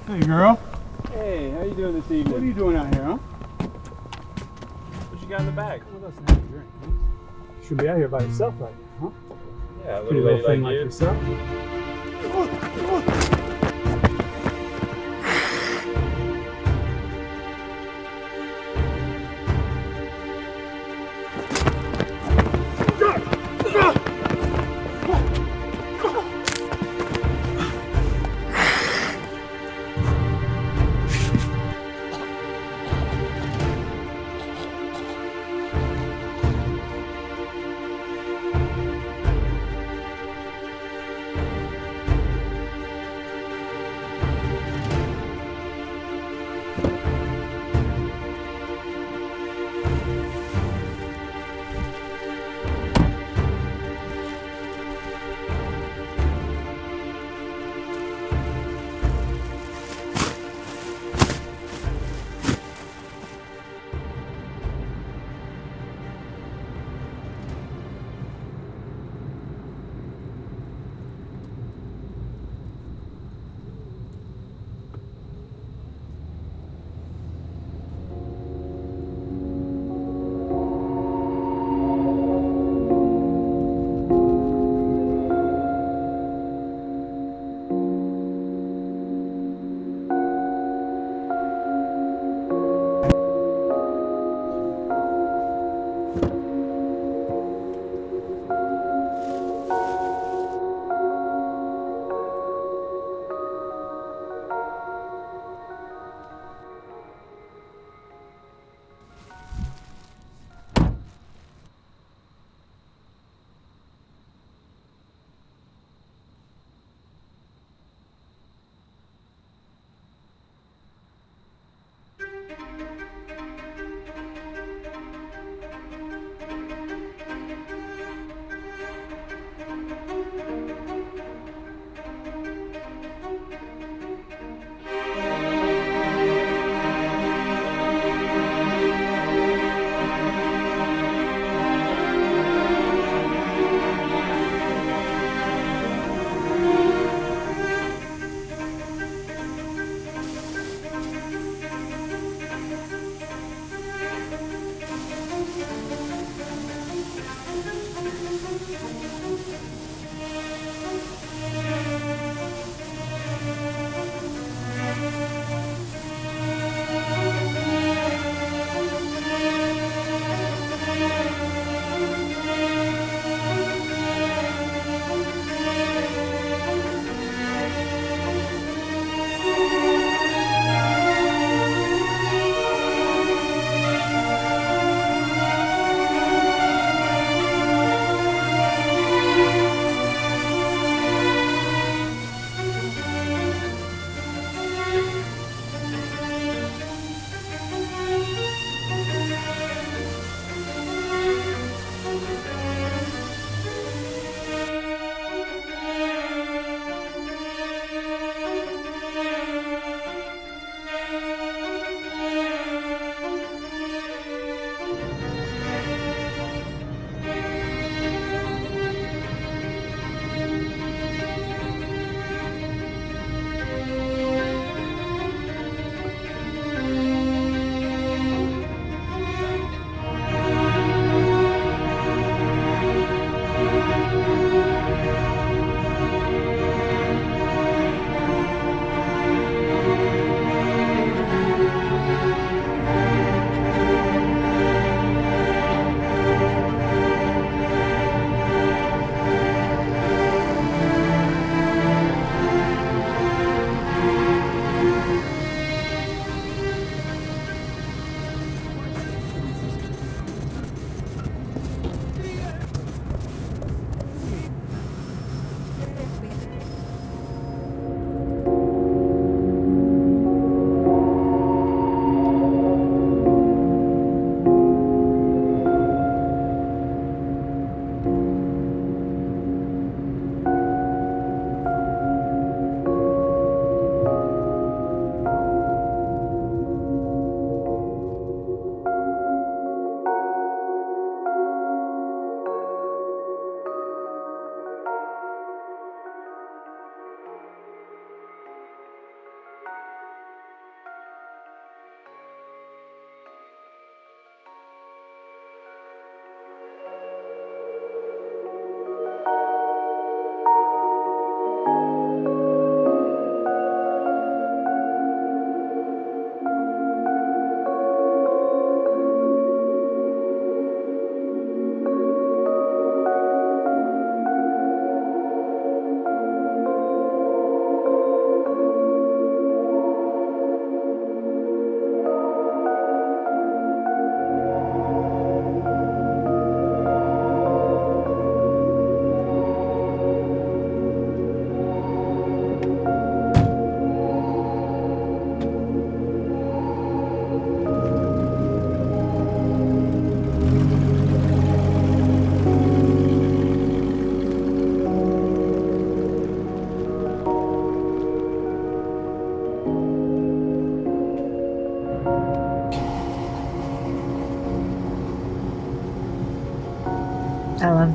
Hey, girl. Hey, how you doing this evening? What are you doing out here, huh? What you got in the bag? Come with us and have a drink, huh? You should be out here by yourself right now, huh? Yeah, a Pretty little little lady thing like you. yourself.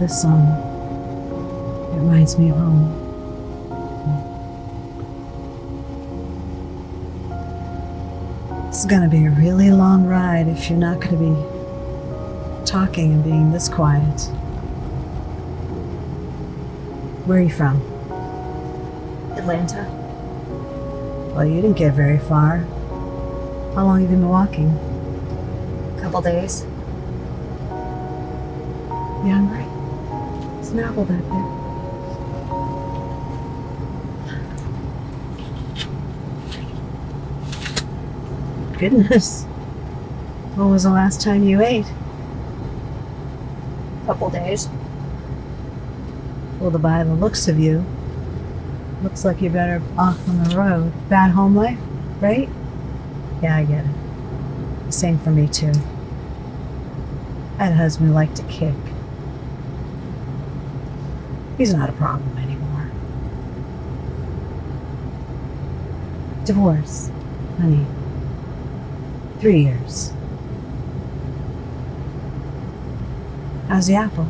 this song. It reminds me of home. This is gonna be a really long ride if you're not gonna be talking and being this quiet. Where are you from? Atlanta. Well, you didn't get very far. How long have you been walking? Couple days. You hungry? There's an apple back there. Goodness. When was the last time you ate? Couple days. Well, by the looks of you, looks like you're better off on the road. Bad home life, right? Yeah, I get it. Same for me, too. I had a husband who liked to kick. He's not a problem anymore. Divorce, honey. 3 years. How's the apple?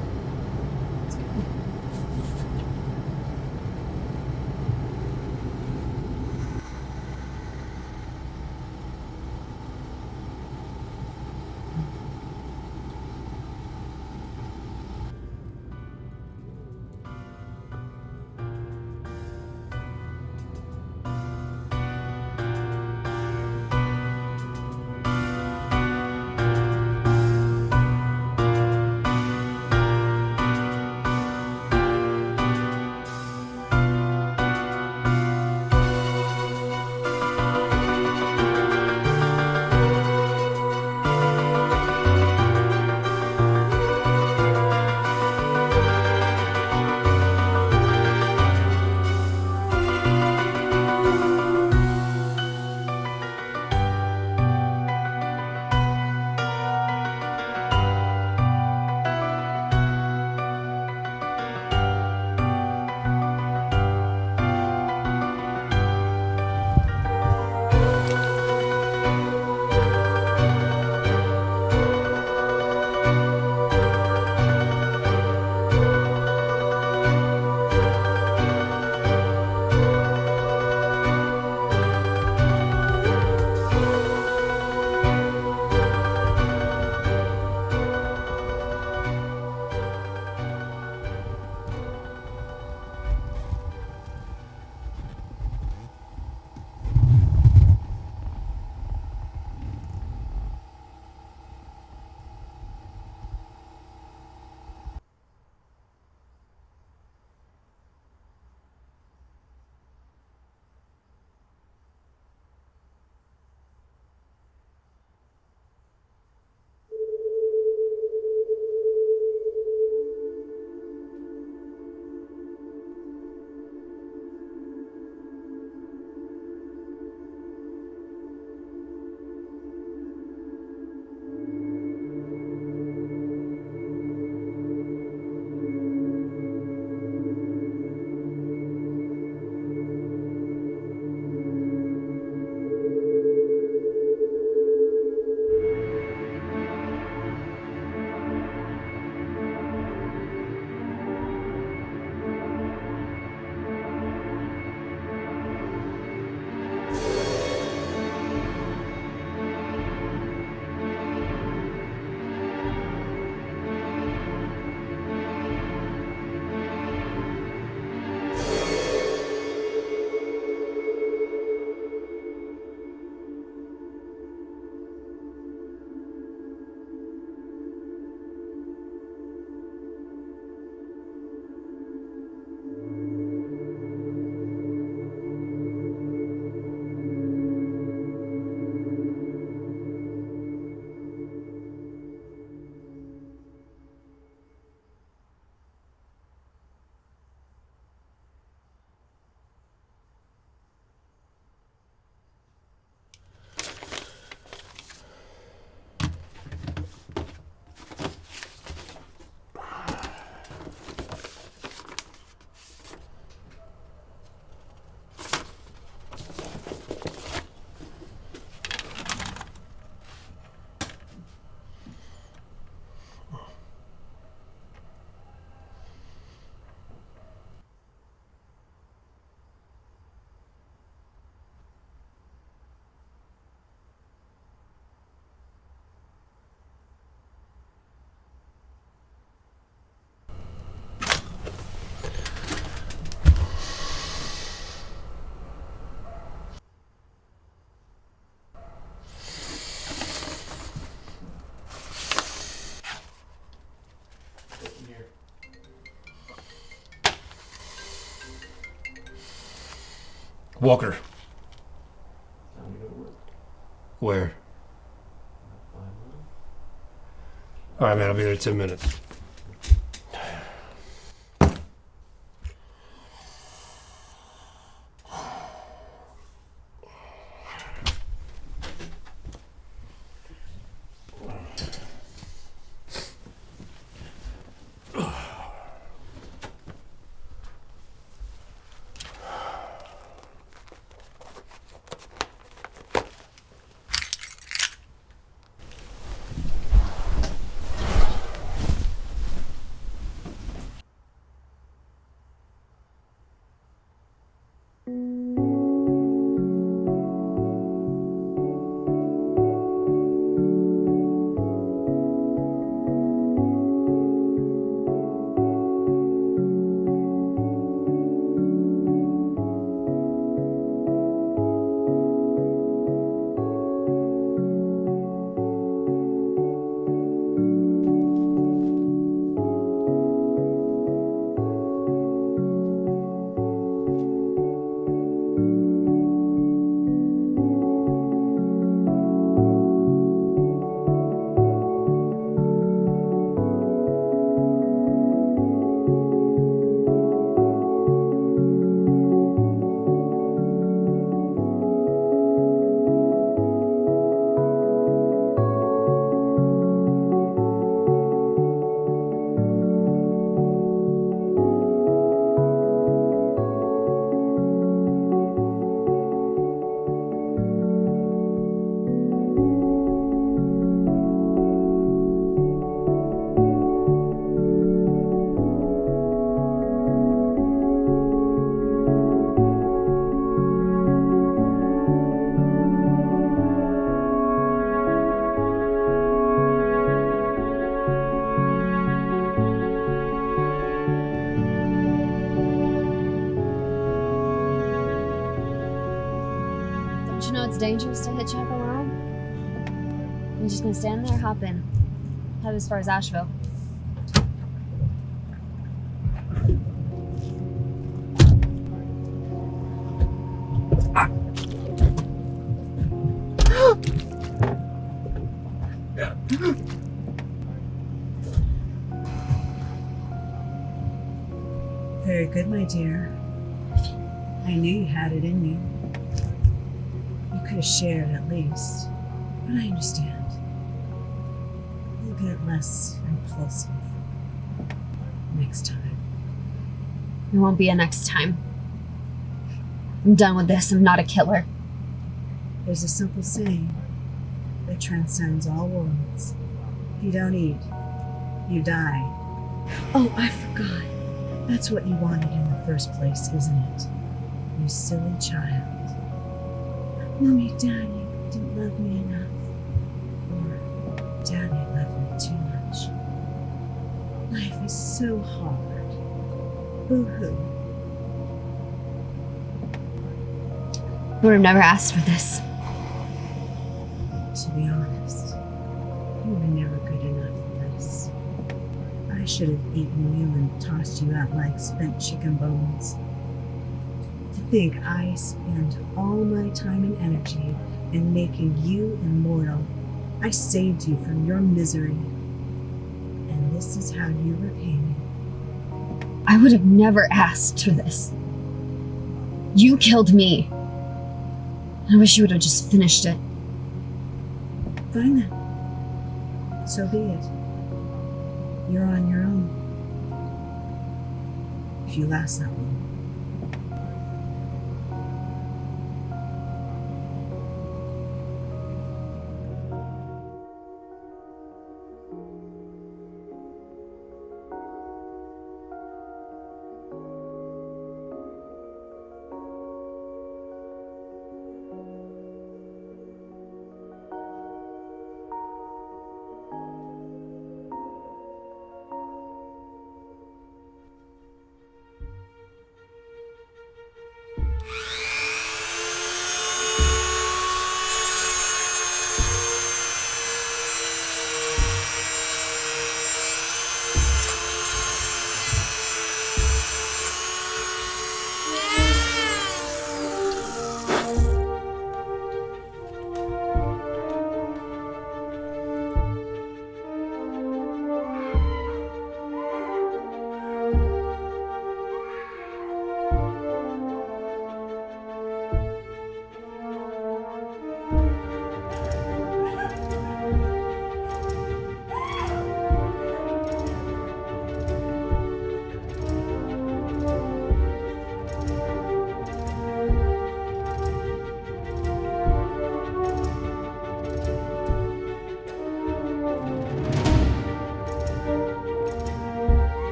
Walker. Where? Alright, man, I'll be there in 10 minutes. Don't you know it's dangerous to hitchhike alone? You're just gonna stand there, hop in, head as far as Asheville. Very good, my dear. I knew you had it in you. You could have shared at least, but I understand. You'll get less impulsive next time. There won't be a next time. I'm done with this. I'm not a killer. There's a simple saying that transcends all worlds. If you don't eat, you die. Oh, I forgot. That's what you wanted in the first place, isn't it? You silly child. Mommy, Daddy didn't love me enough. Or Daddy loved me too much. Life is so hard. Boo-hoo. I would have never asked for this. To be honest, you were never good enough for this. I should have eaten you and tossed you out like spent chicken bones. To think I spent all my time and energy in making you immortal. I saved you from your misery. And this is how you repay me. I would have never asked for this. You killed me. I wish you would have just finished it. Fine then. So be it. You're on your own. If you last that long.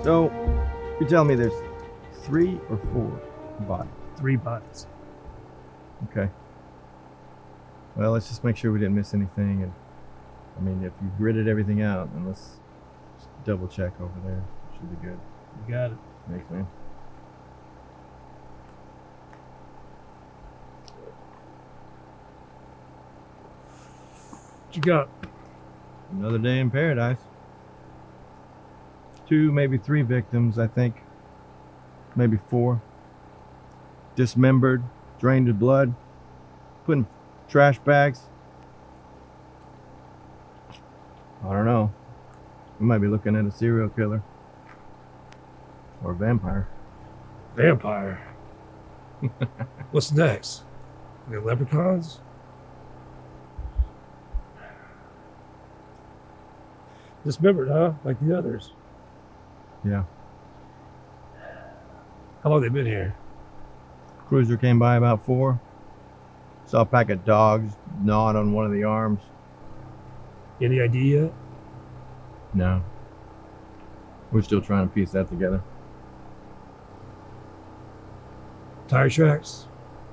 So, you're telling me there's 3 or 4 bodies? 3 bodies. Okay. Well, let's just make sure we didn't miss anything. And I mean, if you gridded everything out, then let's just double check over there. Should be good. You got it. Thanks, man. What you got? Another day in paradise. 2, maybe 3 victims, I think. Maybe 4. Dismembered, drained of blood, put in trash bags. I don't know. We might be looking at a serial killer. Or a vampire. Vampire. What's next? We got leprechauns? Dismembered, huh? Like the others. Yeah. How long they been here? Cruiser came by about 4. Saw a pack of dogs gnawed on one of the arms. Any idea? No. We're still trying to piece that together. Tire tracks?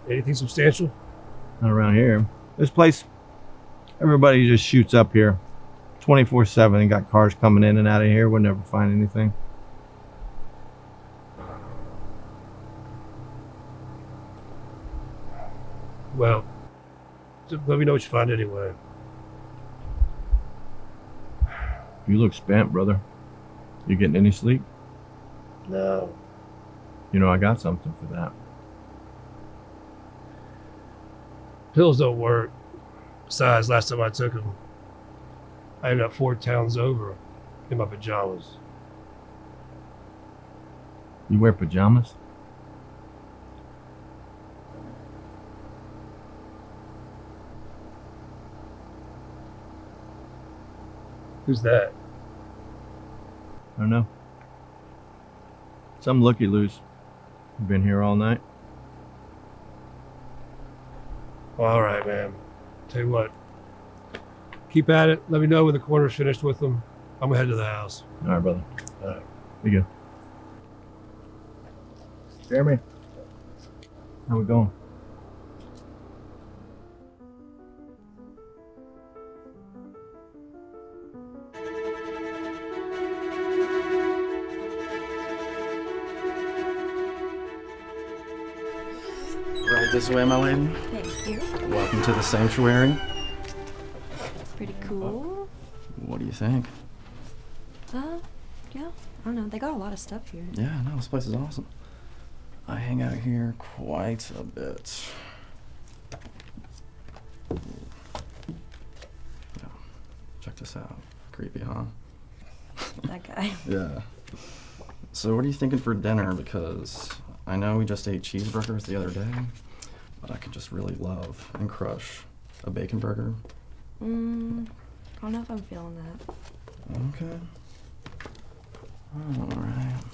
Anything substantial? Not around here. This place, everybody just shoots up here 24/7 and got cars coming in and out of here. We'll never find anything. Well, just let me know what you find anyway. You look spent, brother. You getting any sleep? No. You know, I got something for that. Pills don't work. Besides, last time I took them, I ended up 4 towns over in my pajamas. You wear pajamas? Who's that? I don't know. Some looky-loose. Been here all night. All right, man. Tell you what. Keep at it. Let me know when the coroner's finished with them. I'm gonna head to the house. All right, brother. All right. Be good. Jeremy, how we going? Right this way, my lady. Thank you. Welcome to the sanctuary. Pretty cool. What do you think? Yeah, I don't know. They got a lot of stuff here. Yeah, no, this place is awesome. I hang out here quite a bit. Yeah. Check this out. Creepy, huh? That guy. Yeah. So what are you thinking for dinner? Because I know we just ate cheeseburgers the other day, but I could just really love and crush a bacon burger. I don't know if I'm feeling that. Okay. Alright.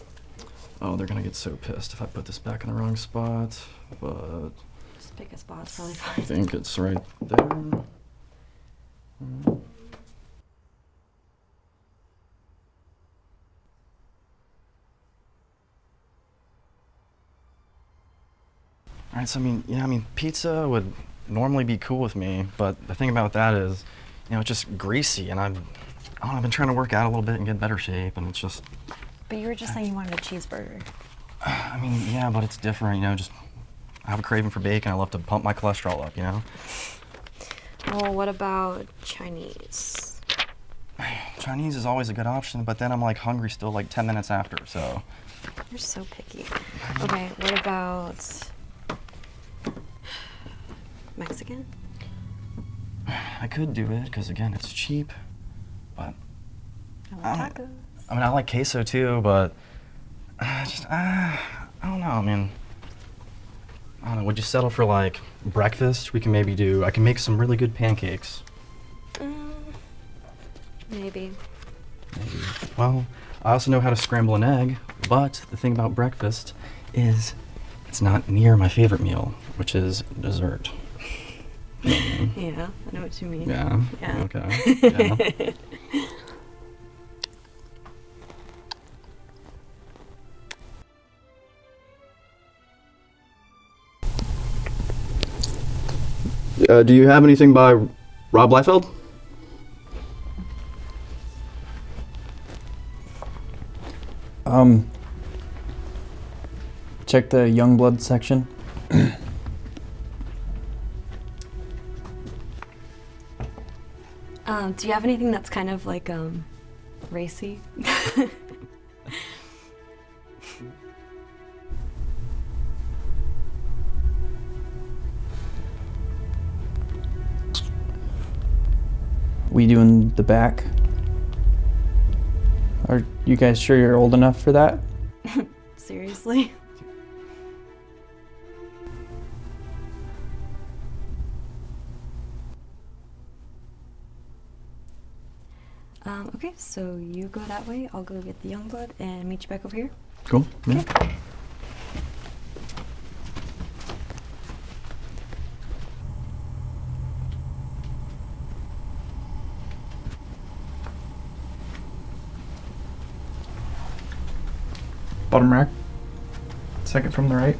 Oh, they're gonna get so pissed if I put this back in the wrong spot, but Just pick a spot. It's probably I fine. think it's right there. Alright, so I mean, pizza would normally be cool with me, but the thing about that is, it's just greasy, and I don't know, I've been trying to work out a little bit and get in better shape, and it's just, But you were just saying you wanted a cheeseburger. I mean, yeah, but it's different, just, I have a craving for bacon, I love to pump my cholesterol up, Well, what about Chinese? Chinese is always a good option, but then I'm like hungry still like 10 minutes after, so. You're so picky. Okay, what about Mexican? I could do it, because again, it's cheap, but I like tacos. I mean, I like queso too, but I don't know, I mean, I don't know, would you settle for like breakfast? I can make some really good pancakes. Maybe. Maybe. Well, I also know how to scramble an egg, but the thing about breakfast is it's not near my favorite meal, which is dessert. Yeah, I know what you mean. Yeah. Yeah. Okay. Yeah. Do you have anything by Rob Liefeld? Check the Youngblood section. Do you have anything that's kind of like racy? We doing the back? Are you guys sure you're old enough for that? Seriously? Okay, so you go that way, I'll go get the Youngblood and meet you back over here. Cool. Yeah. Okay. Bottom rack. Second from the right.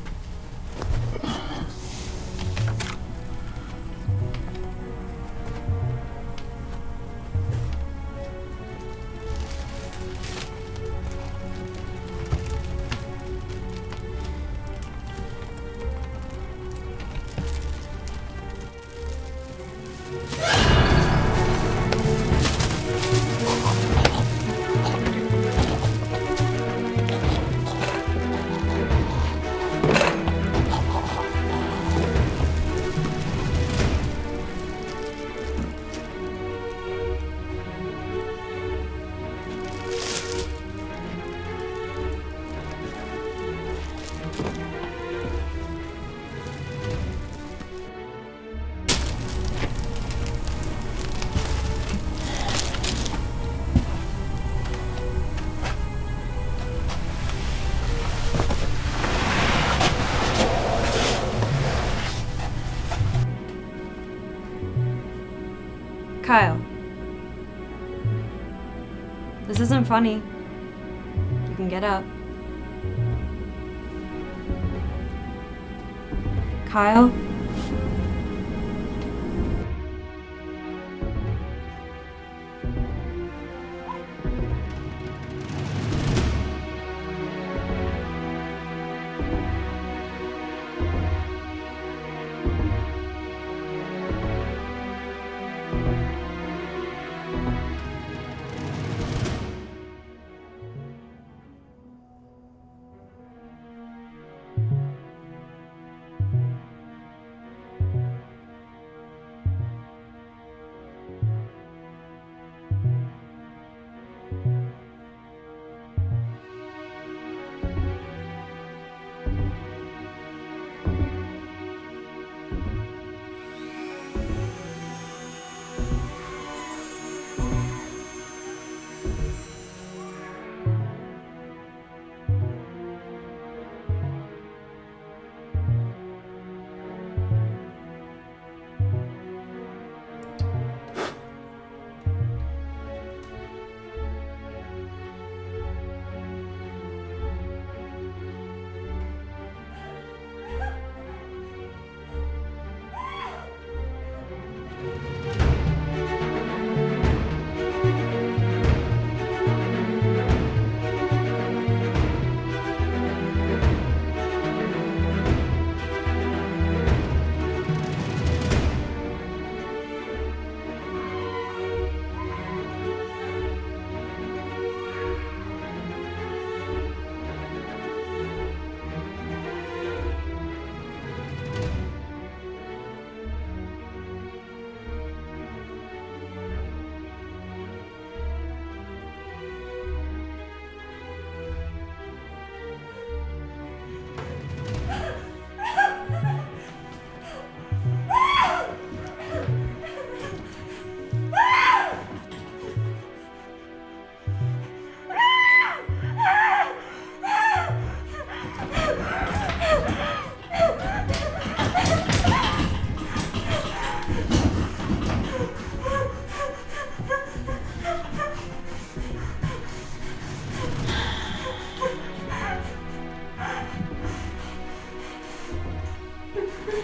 Kyle. This isn't funny. You can get up. Kyle?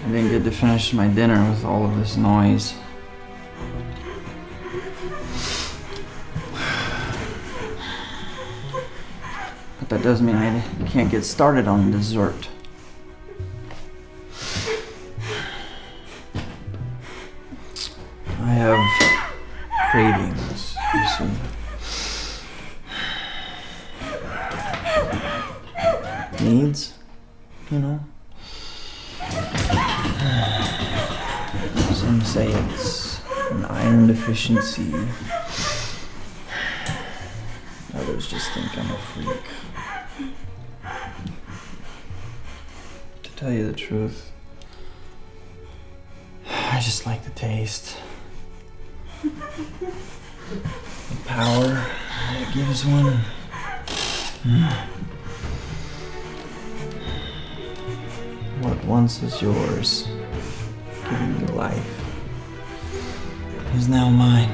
I didn't get to finish my dinner with all of this noise. But that does mean I can't get started on dessert. I have cravings, you see. Needs, you know? Some say it's an iron deficiency. Others just think I'm a freak. To tell you the truth, I just like the taste. The power that it gives one. What once was yours, giving you life, is now mine.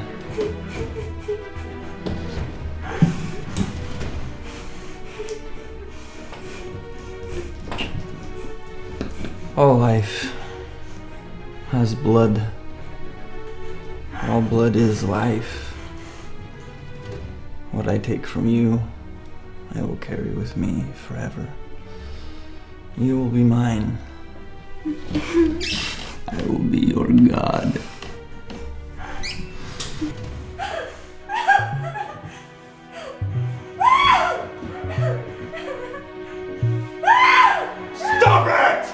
All life has blood. All blood is life. What I take from you, I will carry with me forever. You will be mine. I will be your god. Stop it!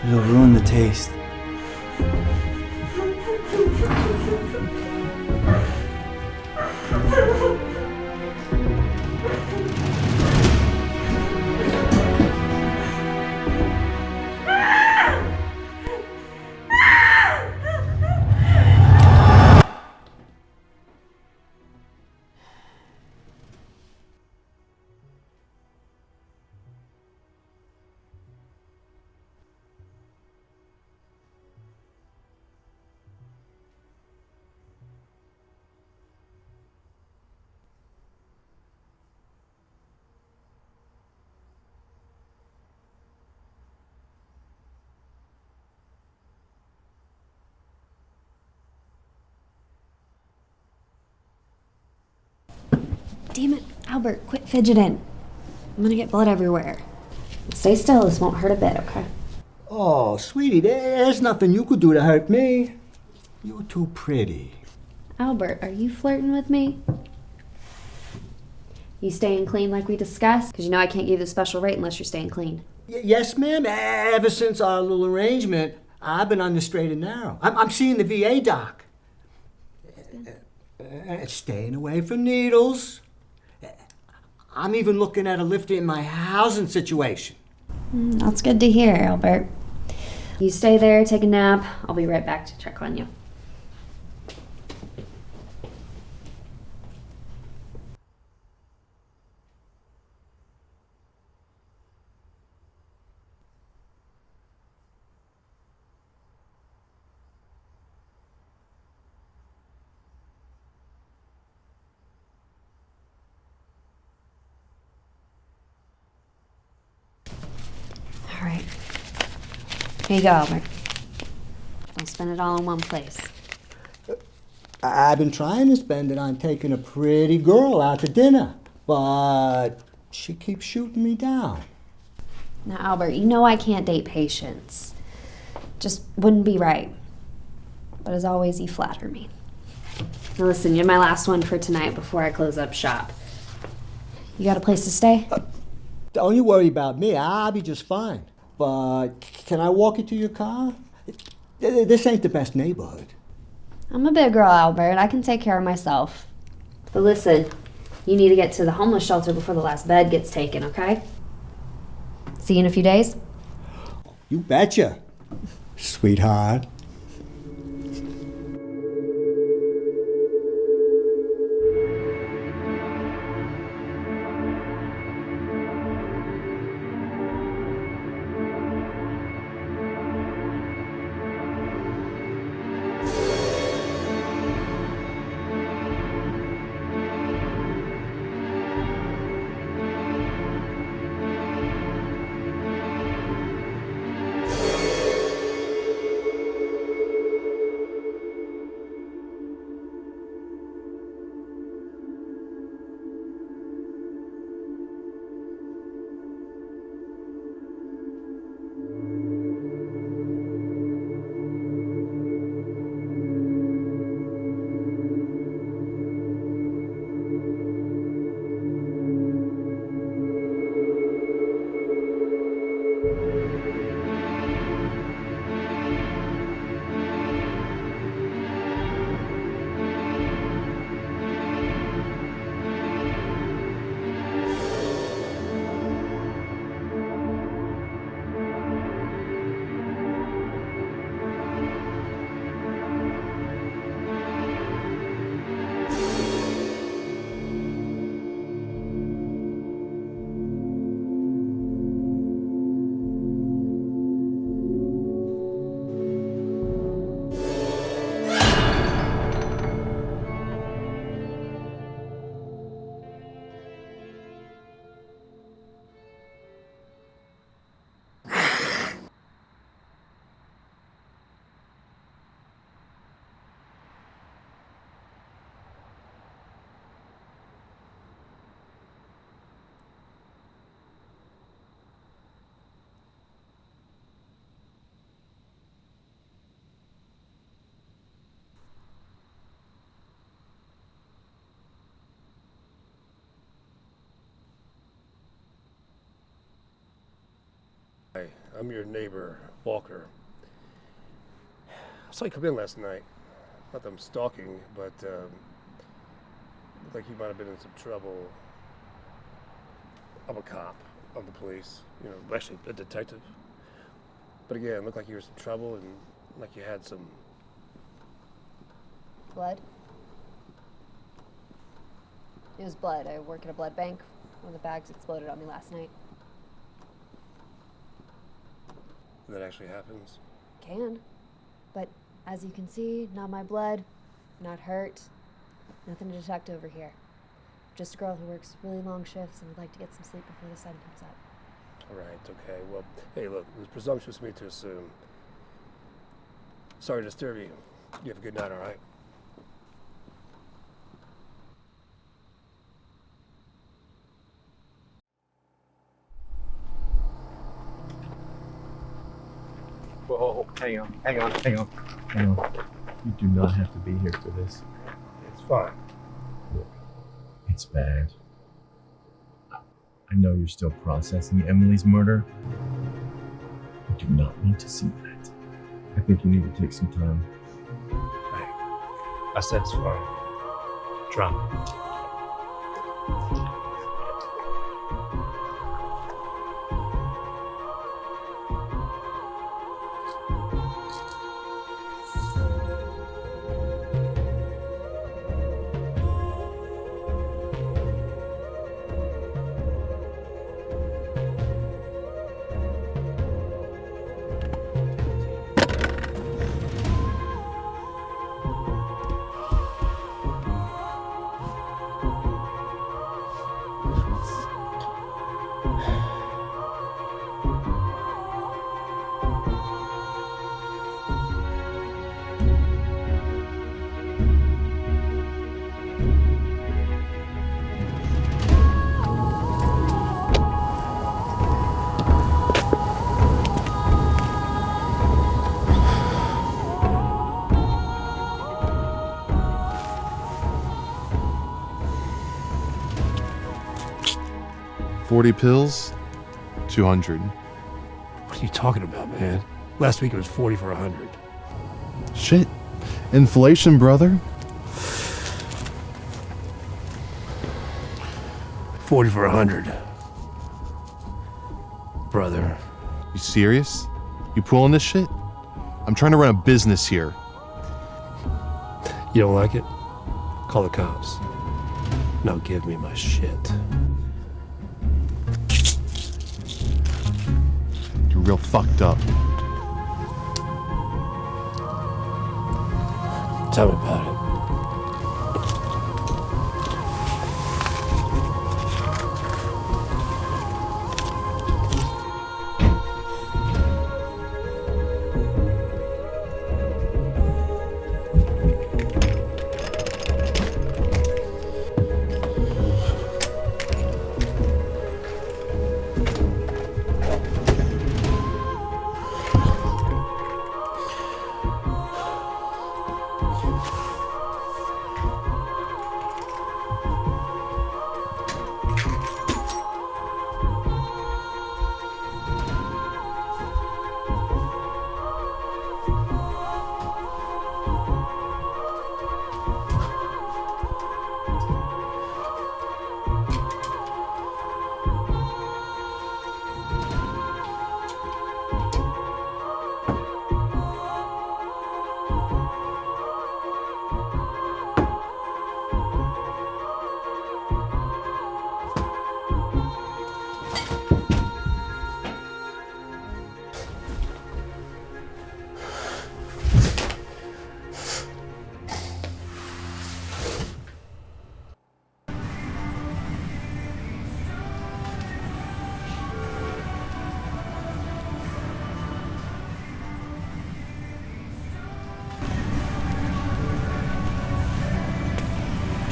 It'll ruin the taste. Damn it, Albert, quit fidgeting. I'm gonna get blood everywhere. Stay still, this won't hurt a bit, okay? Oh, sweetie, there's nothing you could do to hurt me. You're too pretty. Albert, are you flirting with me? You staying clean like we discussed? Because you know I can't give you the special rate unless you're staying clean. Yes, ma'am. Ever since our little arrangement, I've been on the straight and narrow. I'm seeing the VA doc. Staying away from needles. I'm even looking at a lift in my housing situation. That's good to hear, Albert. You stay there, take a nap. I'll be right back to check on you. All right. Here you go, Albert. Don't spend it all in one place. I've been trying to spend it on taking a pretty girl out to dinner, but she keeps shooting me down. Now, Albert, you know I can't date patients. Just wouldn't be right. But as always, you flatter me. Now listen, you're my last one for tonight before I close up shop. You got a place to stay? Don't you worry about me. I'll be just fine. But can I walk you to your car? This ain't the best neighborhood. I'm a big girl, Albert. I can take care of myself. But listen, you need to get to the homeless shelter before the last bed gets taken, okay? See you in a few days. You betcha, sweetheart. I'm your neighbor, Walker. I saw you come in last night. Not that I'm stalking, but looked like you might have been in some trouble. I'm a cop of the police, you know, actually a detective. But again, it looked like you were in some trouble and like you had some... Blood? It was blood. I work at a blood bank. One of the bags exploded on me last night. That actually happens. Can. But as you can see, not my blood, not hurt, nothing to detect over here. Just a girl who works really long shifts and would like to get some sleep before the sun comes up. All right, okay. Well, hey, look, it was presumptuous of me to assume. Sorry to disturb you. You have a good night, all right? Whoa, hang on. You do not have to be here for this. It's fine. Look, it's bad. I know you're still processing Emily's murder. You do not need to see that. I think you need to take some time. Hey, I said it's fine. Drop it. $40 pills, $200. What are you talking about, man? Last week it was 40 for 100. Shit. Inflation, brother. 40 for 100. Brother. You serious? You pulling this shit? I'm trying to run a business here. You don't like it? Call the cops. Now give me my shit. You're real fucked up. Tell me about it.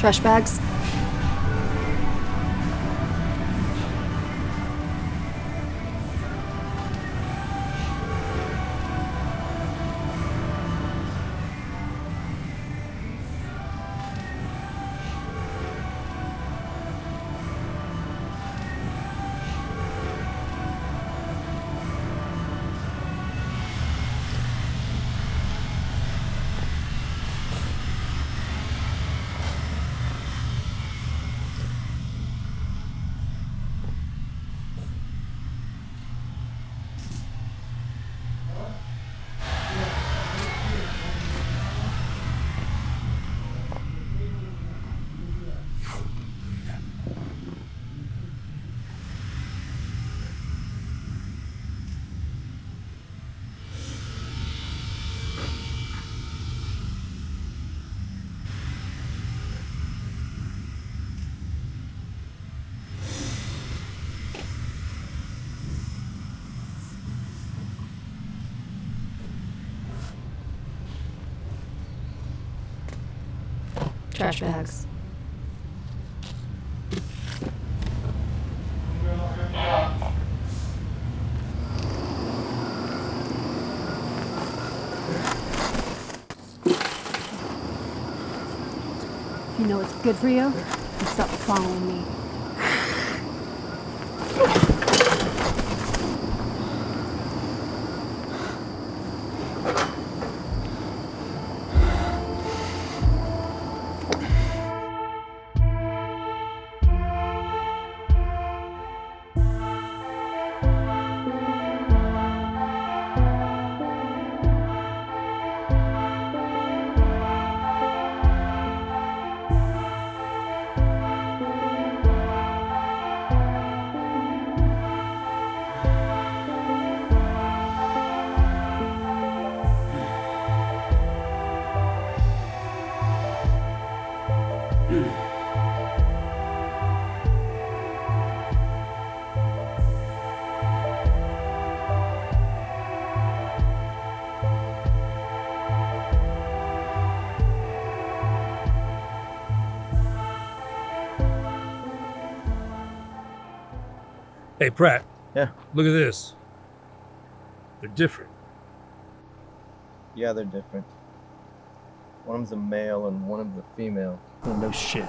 Trash bags? trash bags. You know what's good for you? You stop following me. Hey, Pratt. Yeah. Look at this. They're different. Yeah, they're different. One of them's a male and one of them's a female. Oh, no shit.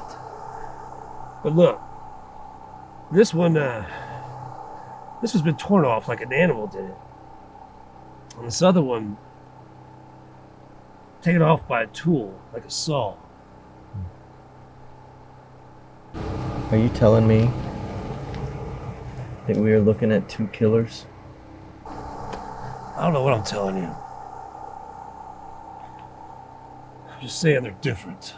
But look, this one's been torn off like an animal did it. And this other one, taken off by a tool, like a saw. Are you telling me that we are looking at two killers? I don't know what I'm telling you. I'm just saying they're different.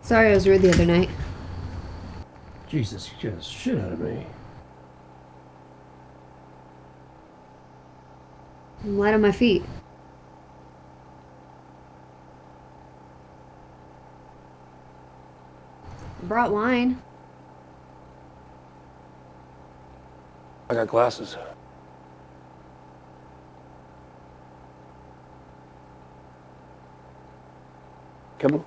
Sorry I was rude the other night. Jesus, you scared the shit out of me. I'm light on my feet. I brought wine. I got glasses. Come on.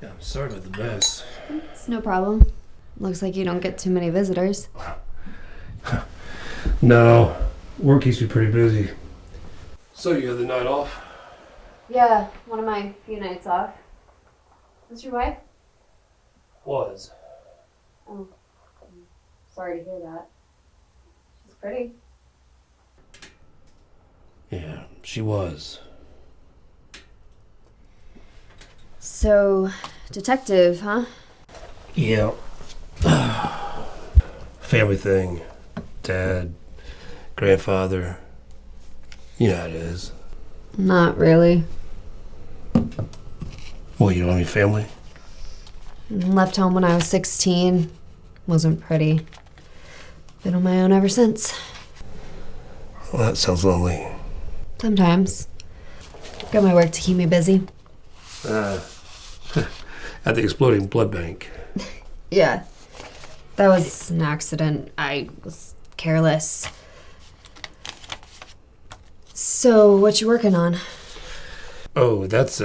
Yeah, I'm sorry about the mess. It's no problem. Looks like you don't get too many visitors. No, work keeps me pretty busy. So you had the night off? Yeah, one of my few nights off. What's your wife? Was. Oh, I'm sorry to hear that. She's pretty. Yeah, she was. So, detective, huh? Yeah. Family thing. Dad, grandfather. You know how it is. Not really. Well, you don't have any family? Left home when I was 16. Wasn't pretty. Been on my own ever since. Well, that sounds lonely. Sometimes. Got my work to keep me busy. At the exploding blood bank. Yeah. That was an accident. I was careless. So, what you working on? Oh, that's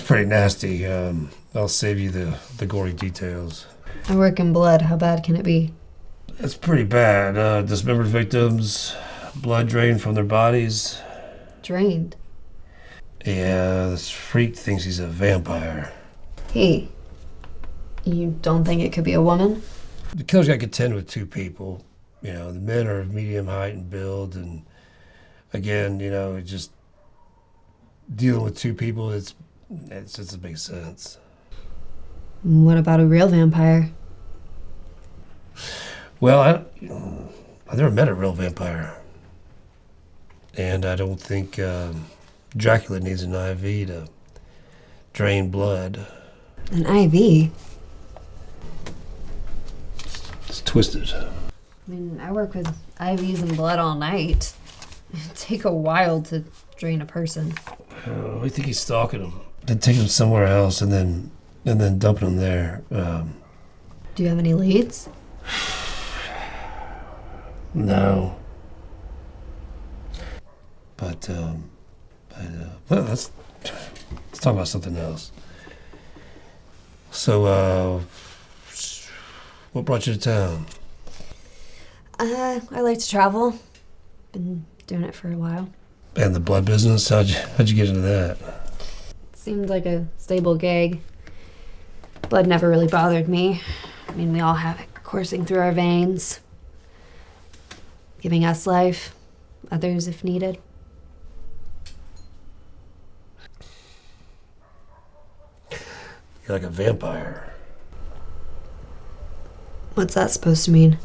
pretty nasty. I'll save you the gory details. I work in blood. How bad can it be? That's pretty bad. Dismembered victims, blood drained from their bodies. Drained. Yeah, this freak thinks he's a vampire. Hey, you don't think it could be a woman? The killer's got to contend with two people. You know, the men are of medium height and build, and again, you know, it just dealing with two people, it doesn't make sense. What about a real vampire? Well, I've never met a real vampire, and I don't think Dracula needs an IV to drain blood. An IV? It's twisted. I mean, I work with IVs and blood all night. It'd take a while to drain a person. I think he's stalking him. Then taking him somewhere else and then dumping him there. Do you have any leads? No. But let's talk about something else. So, what brought you to town? I like to travel. Been doing it for a while. And the blood business? How'd you get into that? Seemed like a stable gig. Blood never really bothered me. I mean, we all have it coursing through our veins. Giving us life, others if needed. You're like a vampire. What's that supposed to mean?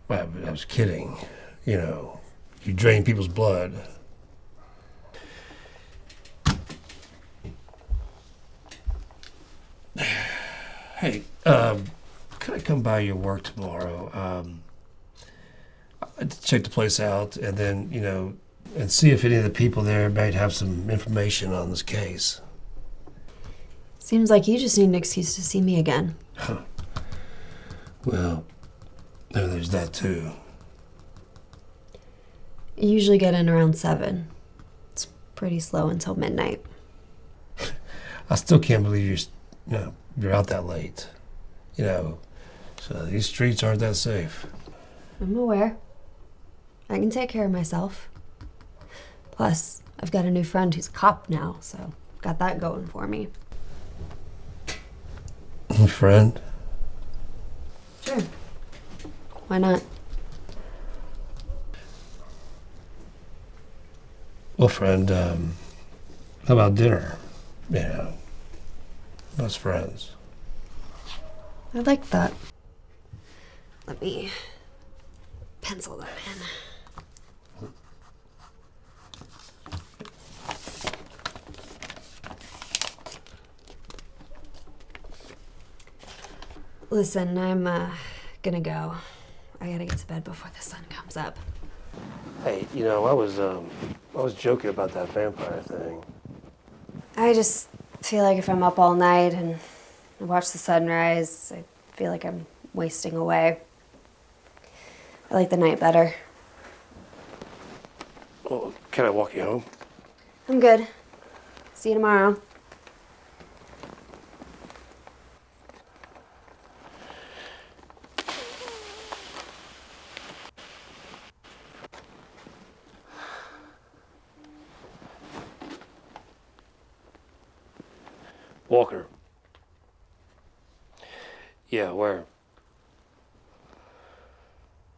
Well, I was kidding. You know, you drain people's blood. Hey, could I come by your work tomorrow? I'd check the place out and then, and see if any of the people there might have some information on this case. Seems like you just need an excuse to see me again. Huh. Well, there's that too. I usually get in around 7. It's pretty slow until midnight. I still can't believe you're out that late. So these streets aren't that safe. I'm aware. I can take care of myself. Plus, I've got a new friend who's a cop now, so got that going for me. A friend? Sure. Why not? Well, friend, how about dinner? Us friends. I like that. Let me pencil that in. Listen, I'm gonna go. I gotta get to bed before the sun comes up. Hey, I was joking about that vampire thing. I just feel like if I'm up all night and I watch the sunrise, I feel like I'm wasting away. I like the night better. Well, can I walk you home? I'm good. See you tomorrow. Walker. Yeah, where?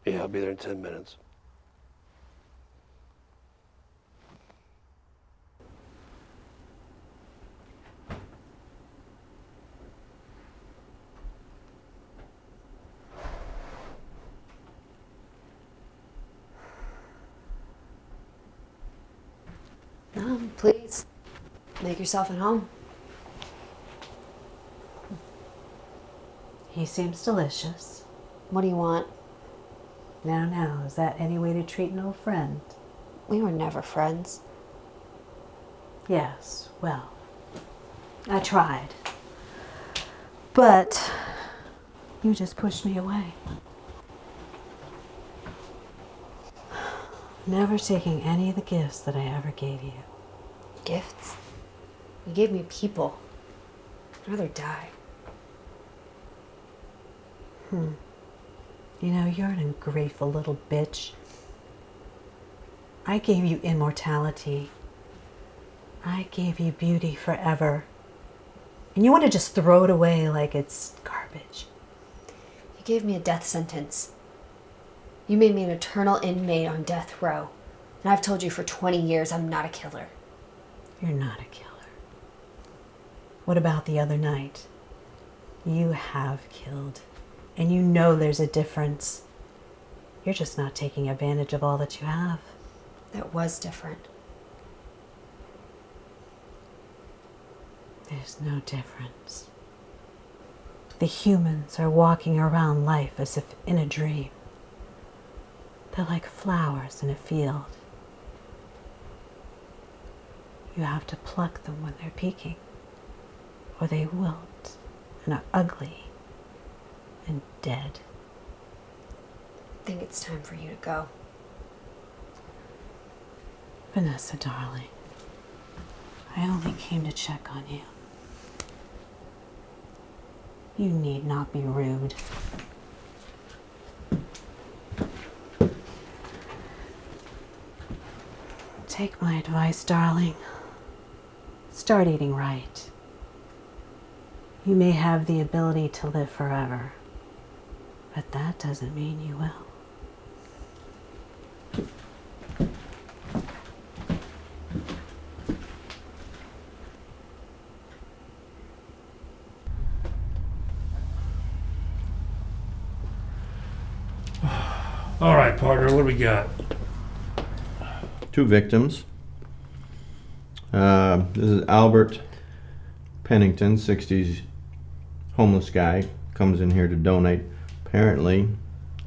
Yeah, I'll be there in 10 minutes. No, please. Make yourself at home. He seems delicious. What do you want? Now, is that any way to treat an old friend? We were never friends. Yes, well, I tried. But you just pushed me away. Never taking any of the gifts that I ever gave you. Gifts? You gave me people. I'd rather die. You're an ungrateful little bitch. I gave you immortality. I gave you beauty forever. And you want to just throw it away like it's garbage. You gave me a death sentence. You made me an eternal inmate on death row. And I've told you for 20 years I'm not a killer. You're not a killer. What about the other night? You have killed. And you know there's a difference. You're just not taking advantage of all that you have. That was different. There's no difference. The humans are walking around life as if in a dream. They're like flowers in a field. You have to pluck them when they're peaking, or they wilt and are ugly and dead. I think it's time for you to go. Vanessa, darling, I only came to check on you. You need not be rude. Take my advice, darling. Start eating right. You may have the ability to live forever, but that doesn't mean you will. All right, partner, what do we got? 2 victims. This is Albert Pennington, 60s homeless guy, comes in here to donate. Apparently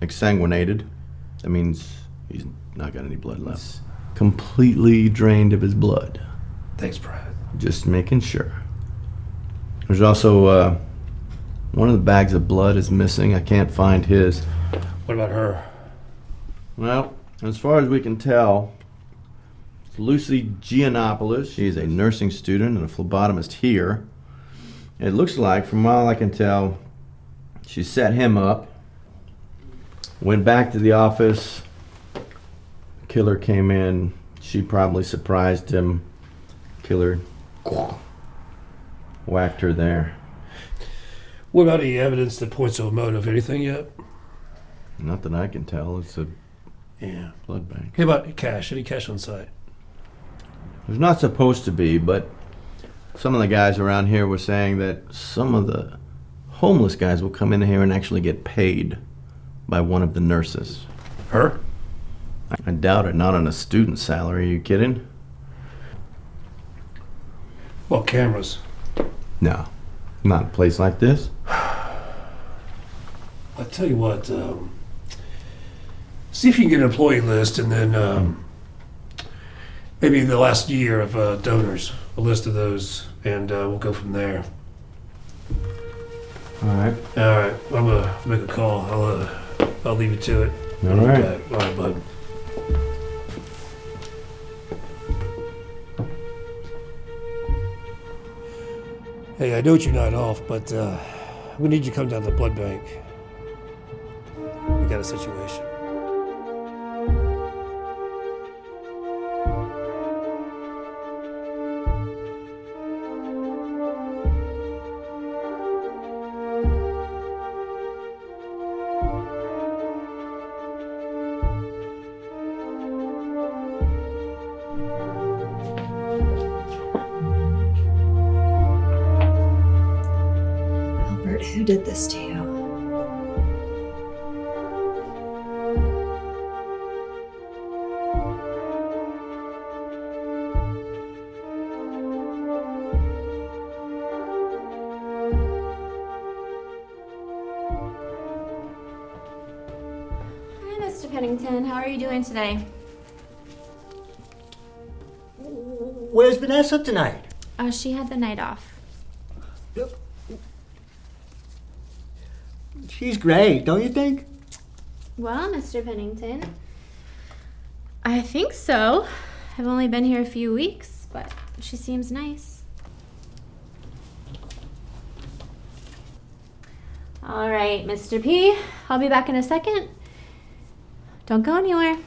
exsanguinated. That means he's not got any blood left. Completely drained of his blood. Thanks, Brad. Just making sure. There's also one of the bags of blood is missing. I can't find his. What about her? Well, as far as we can tell, it's Lucy Giannopoulos. She's a nursing student and a phlebotomist here. It looks like, from all I can tell, she set him up, went back to the office, killer came in, she probably surprised him, killer whacked her there. What about any evidence that points to a motive? Anything yet? Not that I can tell. It's a Yeah. blood bank. How about cash? Any cash on site? There's not supposed to be, but some of the guys around here were saying that some of the homeless guys will come in here and actually get paid by one of the nurses. Her? I doubt it. Not on a student salary. Are you kidding? Well, cameras. No. Not a place like this. I tell you what, see if you can get an employee list, and then maybe the last year of donors, a list of those, and we'll go from there. All right. All right, I'm gonna make a call. I'll leave you to it. All right. All right, bud. Hey, I know you're not off, but we need you to come down to the blood bank. We got a situation. Albert, who did this to you? Hi, Mr. Pennington. How are you doing today? Where's Vanessa tonight? She had the night off. She's great, don't you think? Well, Mr. Pennington, I think so. I've only been here a few weeks, but she seems nice. All right, Mr. P, I'll be back in a second. Don't go anywhere.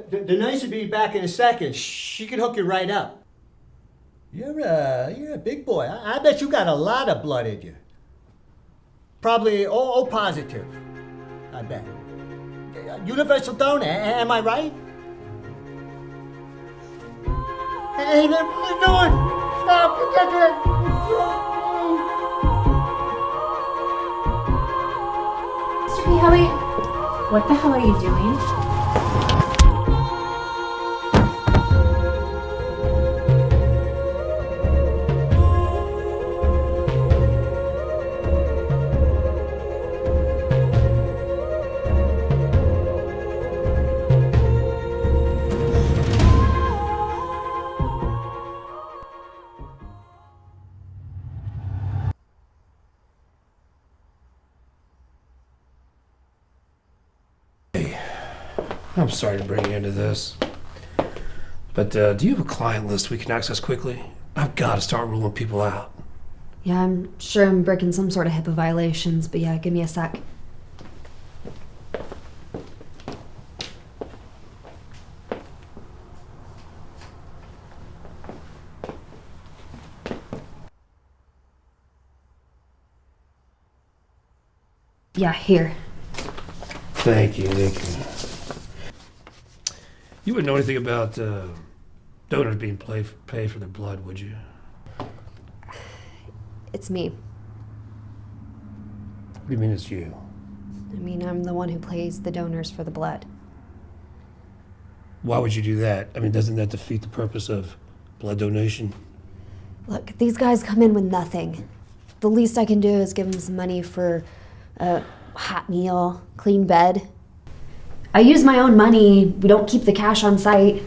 The nurse will be back in a second. She can hook you right up. You're a big boy. I bet you got a lot of blood in you. Probably O positive. I bet. Universal donor. Am I right? Hey, what are you doing? Stop! Get it! Mr. P, how are you? What the hell are you doing? I'm sorry to bring you into this, but do you have a client list we can access quickly? I've got to start ruling people out. Yeah, I'm sure I'm breaking some sort of HIPAA violations, but yeah, give me a sec. Yeah, here. Thank you. You wouldn't know anything about donors being paid for their blood, would you? It's me. What do you mean it's you? I mean, I'm the one who pays the donors for the blood. Why would you do that? I mean, doesn't that defeat the purpose of blood donation? Look, these guys come in with nothing. The least I can do is give them some money for a hot meal, clean bed. I use my own money. We don't keep the cash on site.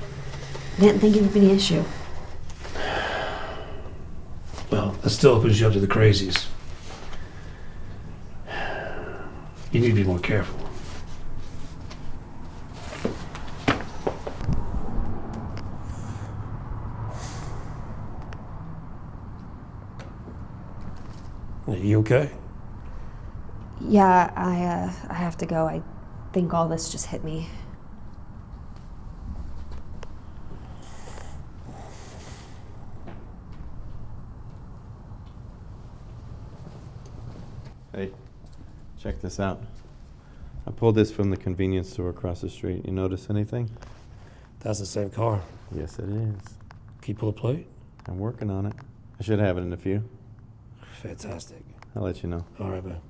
I didn't think it would be an issue. Well, that still opens you up to the crazies. You need to be more careful. Are you okay? Yeah, I have to go. I think all this just hit me. Hey, check this out. I pulled this from the convenience store across the street. You notice anything? That's the same car. Yes, it is. Can you pull a plate? I'm working on it. I should have it in a few. Fantastic. I'll let you know. All right, man.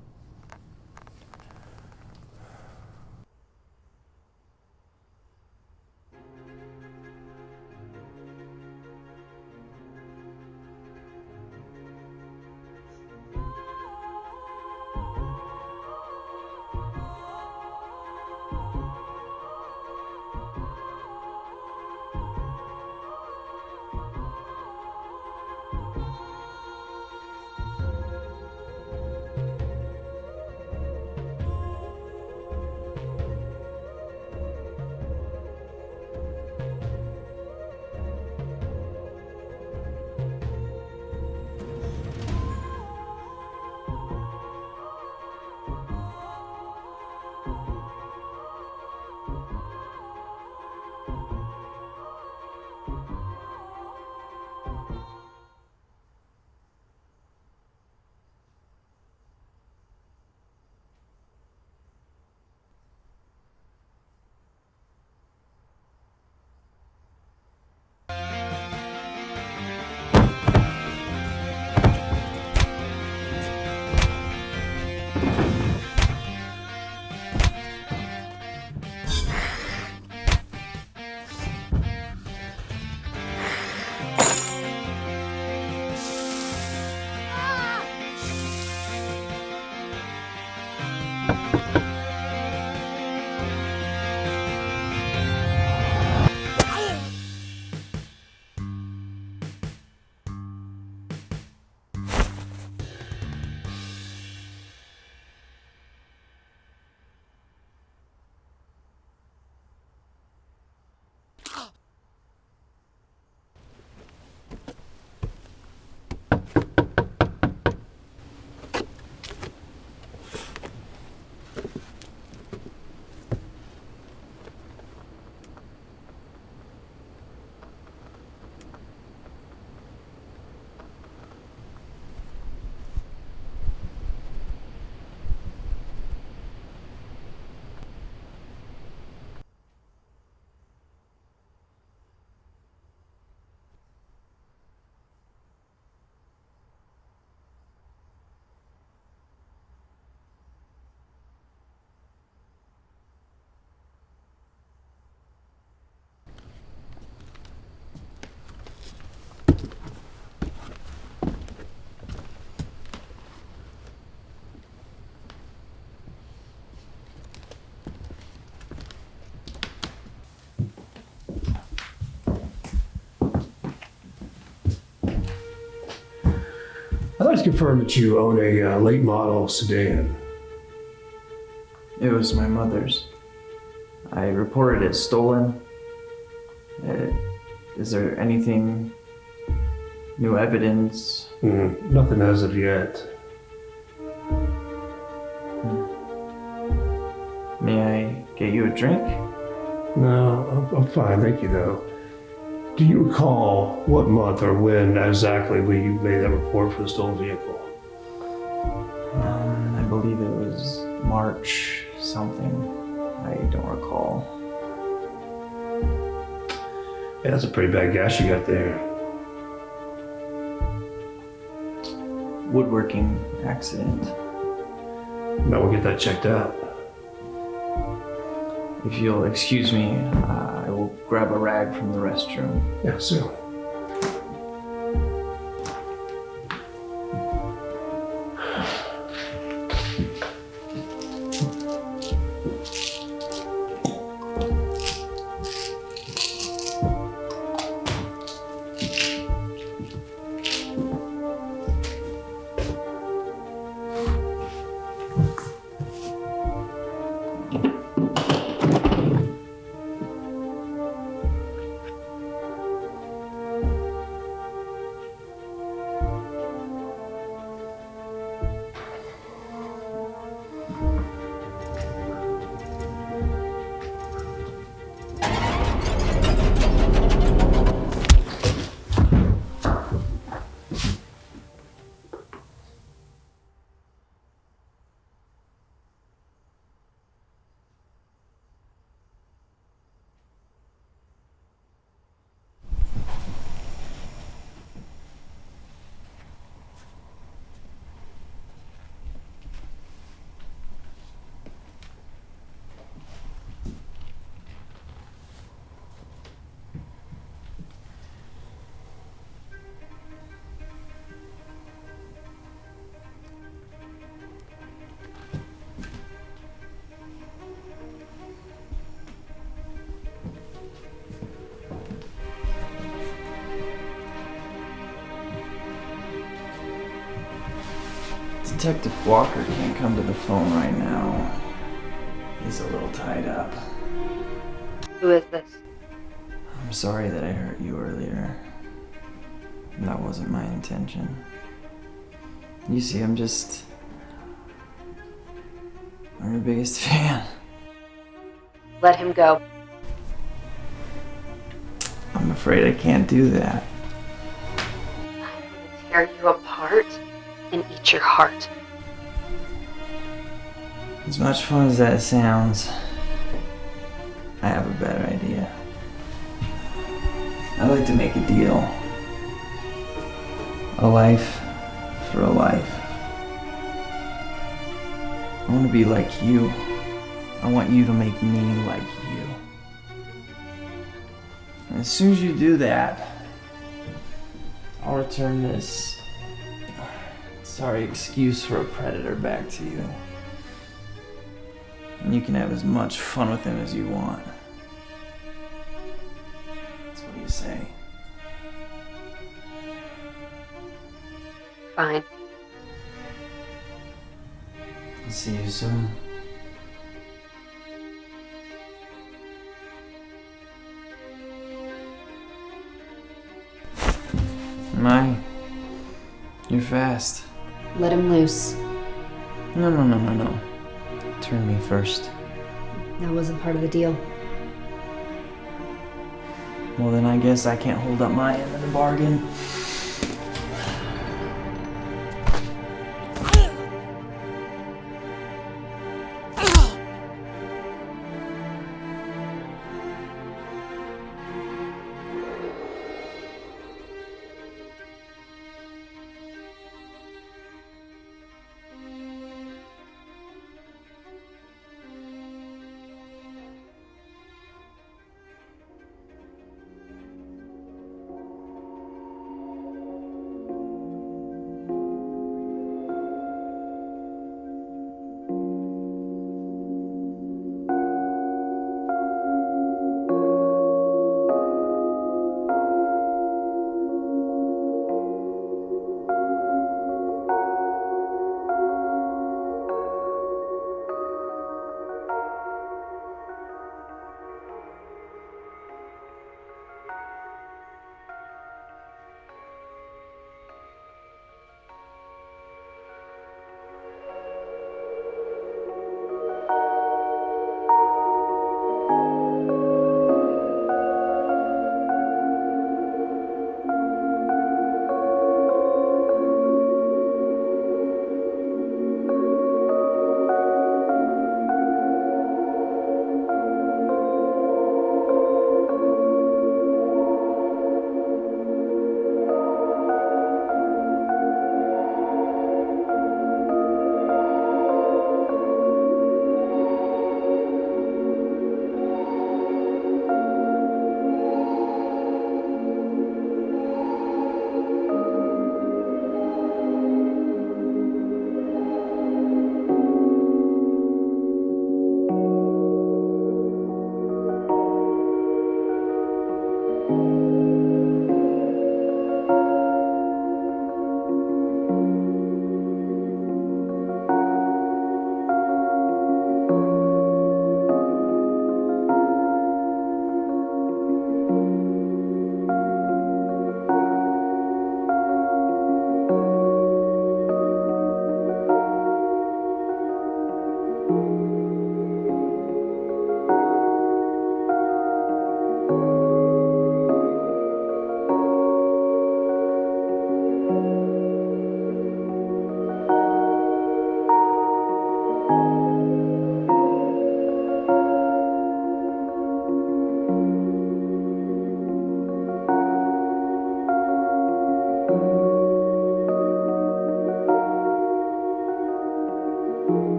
please confirm that you own a late model sedan. It was my mother's. I reported it stolen. Is there anything, new evidence? Nothing as of yet. May I get you a drink? No, I'm fine, thank you though. Do you recall what month or when exactly you made that report for the stolen vehicle? I believe it was March something. I don't recall. Yeah, that's a pretty bad gash you got there. Woodworking accident. Might we'll get that checked out. If you'll excuse me, I will grab a rag from the restroom. Yeah, certainly. Detective Walker can't come to the phone right now. He's a little tied up. Who is this? I'm sorry that I hurt you earlier. That wasn't my intention. You see, I'm your biggest fan. Let him go. I'm afraid I can't do that. Tear you apart and eat your heart. As much fun as that sounds, I have a better idea. I'd like to make a deal. A life for a life. I want to be like you. I want you to make me like you. And as soon as you do that, I'll return this excuse for a predator back to you. And you can have as much fun with him as you want. That's what you say. Fine. I'll see you soon. My, you're fast. Let him loose. No. Turn me first. That wasn't part of the deal. Well, then I guess I can't hold up my end of the bargain.